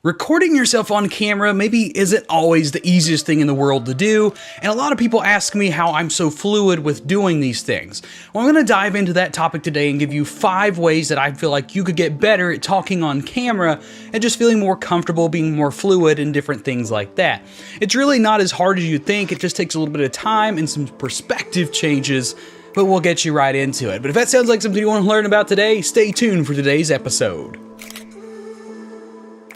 Recording yourself on camera maybe isn't always the easiest thing in the world to do, and a lot of people ask me how I'm so fluid with doing these things. Well, I'm going to dive into that topic today and give you 5 ways that I feel like you could get better at talking on camera and just feeling more comfortable, being more fluid, and different things like that. It's really not as hard as you think. It just takes a little bit of time and some perspective changes, but we'll get you right into it. But if that sounds like something you want to learn about today, stay tuned for today's episode.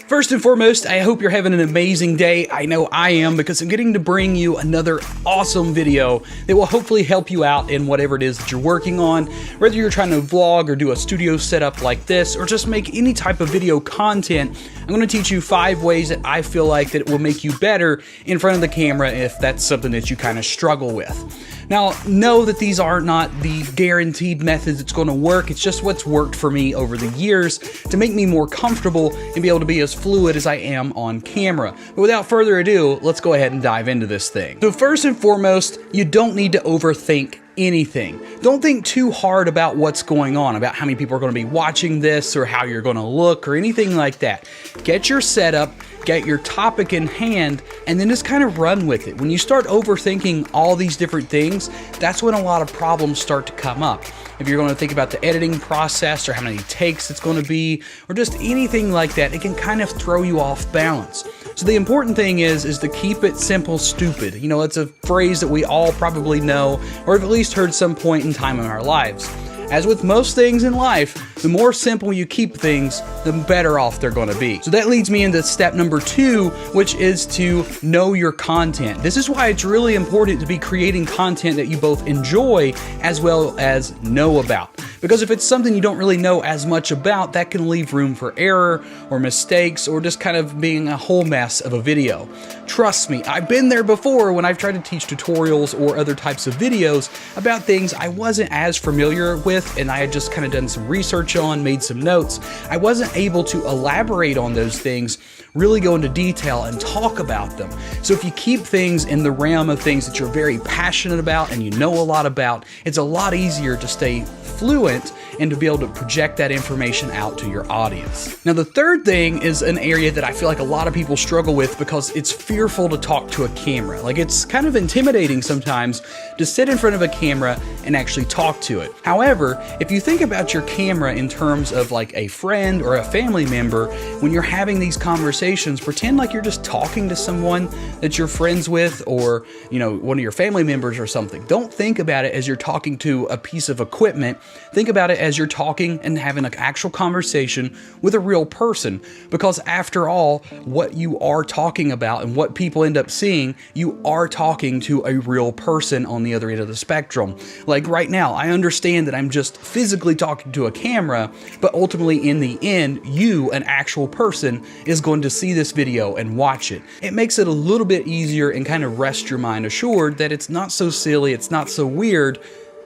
First and foremost, I hope you're having an amazing day. I know I am, because I'm getting to bring you another awesome video that will hopefully help you out in whatever it is that you're working on. Whether you're trying to vlog or do a studio setup like this, or just make any type of video content, I'm going to teach you 5 ways that I feel like that it will make you better in front of the camera if that's something that you kind of struggle with. Now, know that these are not the guaranteed methods that's going to work. It's just what's worked for me over the years to make me more comfortable and be able to be as fluid as I am on camera. But without further ado, let's go ahead and dive into this thing. So first and foremost, you don't need to overthink anything. Don't think too hard about what's going on, about how many people are going to be watching this or how you're going to look or anything like that. Get your setup, get your topic in hand, and then just kind of run with it. When you start overthinking all these different things, that's when a lot of problems start to come up. If you're going to think about the editing process or how many takes it's going to be or just anything like that, it can kind of throw you off balance. So the important thing is to keep it simple, stupid. You know, it's a phrase that we all probably know or have at least heard some point in time in our lives. As with most things in life, the more simple you keep things, the better off they're going to be. So that leads me into step number 2, which is to know your content. This is why it's really important to be creating content that you both enjoy as well as know about. Because if it's something you don't really know as much about, that can leave room for error or mistakes or just kind of being a whole mess of a video. Trust me, I've been there before when I've tried to teach tutorials or other types of videos about things I wasn't as familiar with and I had just kind of done some research on, made some notes. I wasn't able to elaborate on those things, really go into detail and talk about them. So if you keep things in the realm of things that you're very passionate about and you know a lot about, it's a lot easier to stay fluent and to be able to project that information out to your audience. Now, the third thing is an area that I feel like a lot of people struggle with because it's fearful to talk to a camera. Like, it's kind of intimidating sometimes to sit in front of a camera and actually talk to it. However, if you think about your camera in terms of like a friend or a family member, when you're having these conversations, pretend like you're just talking to someone that you're friends with or, you know, one of your family members or something. Don't think about it as you're talking to a piece of equipment. Think about it as you're talking and having an actual conversation with a real person, because after all, what you are talking about and what people end up seeing, you are talking to a real person on the other end of the spectrum. Like right now, I understand that I'm just physically talking to a camera, but ultimately in the end, you, an actual person, is going to see this video and watch it. It makes it a little bit easier and kind of rest your mind assured that it's not so silly, it's not so weird,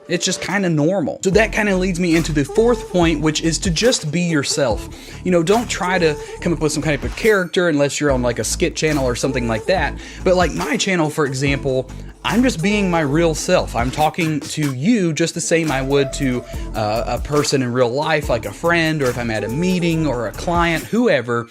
it's just kind of normal. So that kind of leads me into the 4th point, which is to just be yourself. You know, don't try to come up with some kind of a character unless you're on like a skit channel or something like that. But like my channel, for example, I'm just being my real self. I'm talking to you just the same I would to a person in real life, like a friend, or if I'm at a meeting or a client, whoever.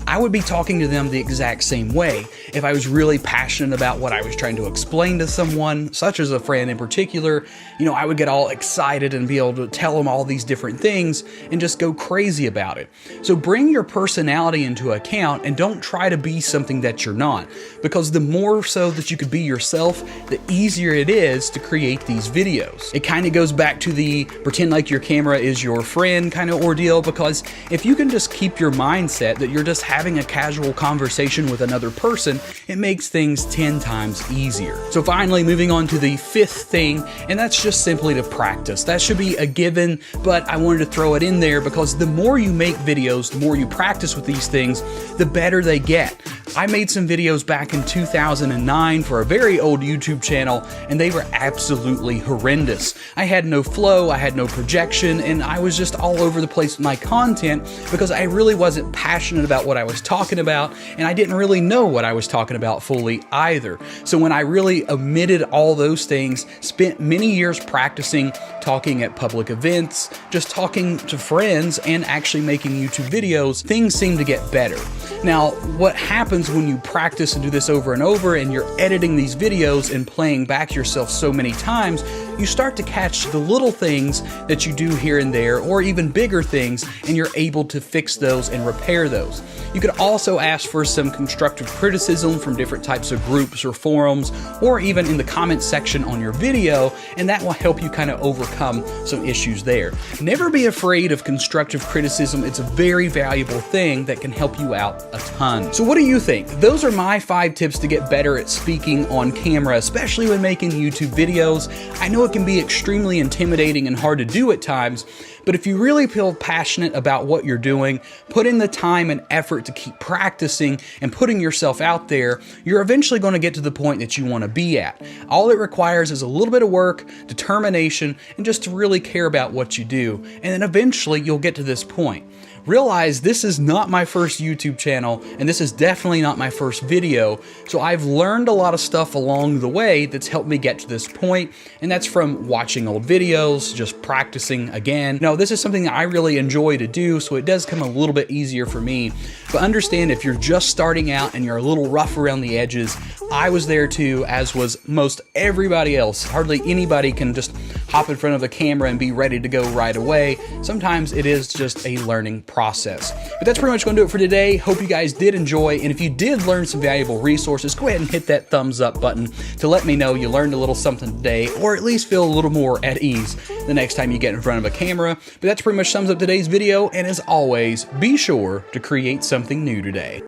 I would be talking to them the exact same way. If I was really passionate about what I was trying to explain to someone, such as a friend in particular, you know, I would get all excited and be able to tell them all these different things and just go crazy about it. So bring your personality into account and don't try to be something that you're not, because the more so that you could be yourself, the easier it is to create these videos. It kind of goes back to the pretend like your camera is your friend kind of ordeal, because if you can just keep your mindset that you're just having a casual conversation with another person, it makes things 10 times easier. So finally, moving on to the 5th thing, and that's just simply to practice. That should be a given, but I wanted to throw it in there because the more you make videos, the more you practice with these things, the better they get. I made some videos back in 2009 for a very old YouTube channel, and they were absolutely horrendous. I had no flow, I had no projection, and I was just all over the place with my content because I really wasn't passionate about what I was talking about, and I didn't really know what I was talking about fully either. So when I really omitted all those things, spent many years practicing, talking at public events, just talking to friends, and actually making YouTube videos, things seem to get better. Now, what happens when you practice and do this over and over and you're editing these videos and playing back yourself so many times, you start to catch the little things that you do here and there, or even bigger things, and you're able to fix those and repair those. You could also ask for some constructive criticism from different types of groups or forums, or even in the comments section on your video, and that will help you kind of overcome some issues there. Never be afraid of constructive criticism. It's a very valuable thing that can help you out a ton. So what do you think? Those are my 5 tips to get better at speaking on camera, especially when making YouTube videos. I know it can be extremely intimidating and hard to do at times, but if you really feel passionate about what you're doing, put in the time and effort to keep practicing and putting yourself out there, you're eventually going to get to the point that you want to be at. All it requires is a little bit of work, determination, and just to really care about what you do. And then eventually you'll get to this point. Realize this is not my first YouTube channel, and this is definitely not my first video, so I've learned a lot of stuff along the way that's helped me get to this point, and that's from watching old videos, just practicing again. Now, this is something that I really enjoy to do, so it does come a little bit easier for me, but understand if you're just starting out and you're a little rough around the edges, I was there too, as was most everybody else. Hardly anybody can just hop in front of a camera and be ready to go right away. Sometimes it is just a learning process. But that's pretty much going to do it for today. Hope you guys did enjoy, and if you did learn some valuable resources, go ahead and hit that thumbs up button to let me know you learned a little something today, or at least feel a little more at ease the next time you get in front of a camera. But that's pretty much sums up today's video, and as always, be sure to create something new today.